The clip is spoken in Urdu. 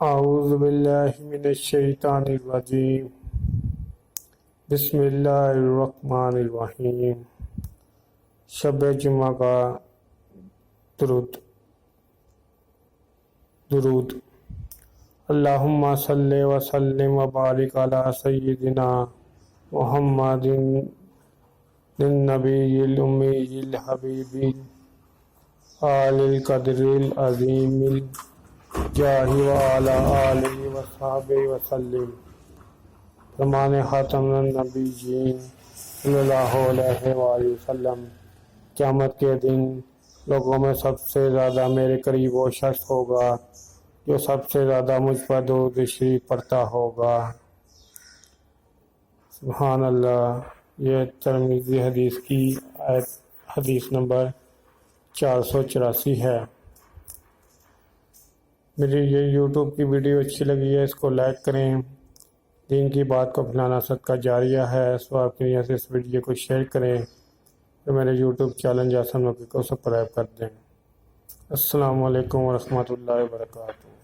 اعوذ باللہ من الشیطان الرجیم بسم اللہ الرحمن الرحیم۔ شب جمعہ کا درود۔ اللہم صلی وسلم وبارک علی سیدنا محمد النبی الامی الحبیب آل القدر العظیم الجاہ وعلی آلہ وصحبہ وسلم۔ فرمان خاتم النبیین صلی اللہ علیہ وآلہ وسلم، قیامت کے دن لوگوں میں سب سے زیادہ میرے قریب وہ شخص ہوگا جو سب سے زیادہ مجھ پر درود شریف پڑھتا ہوگا۔ سبحان اللہ۔ یہ ترمذی حدیث کی حدیث نمبر 484 ہے۔ میری یہ یوٹیوب کی ویڈیو اچھی لگی ہے، اس کو لائک کریں۔ دین کی بات کو پھیلانا صدقہ جاریہ ہے، سو آپ کی نیت سے اس ویڈیو کو شیئر کریں تو میرے یوٹیوب چینل جاسم نقوی کو سبسکرائب کر دیں۔ السلام علیکم ورحمۃ اللہ وبرکاتہ۔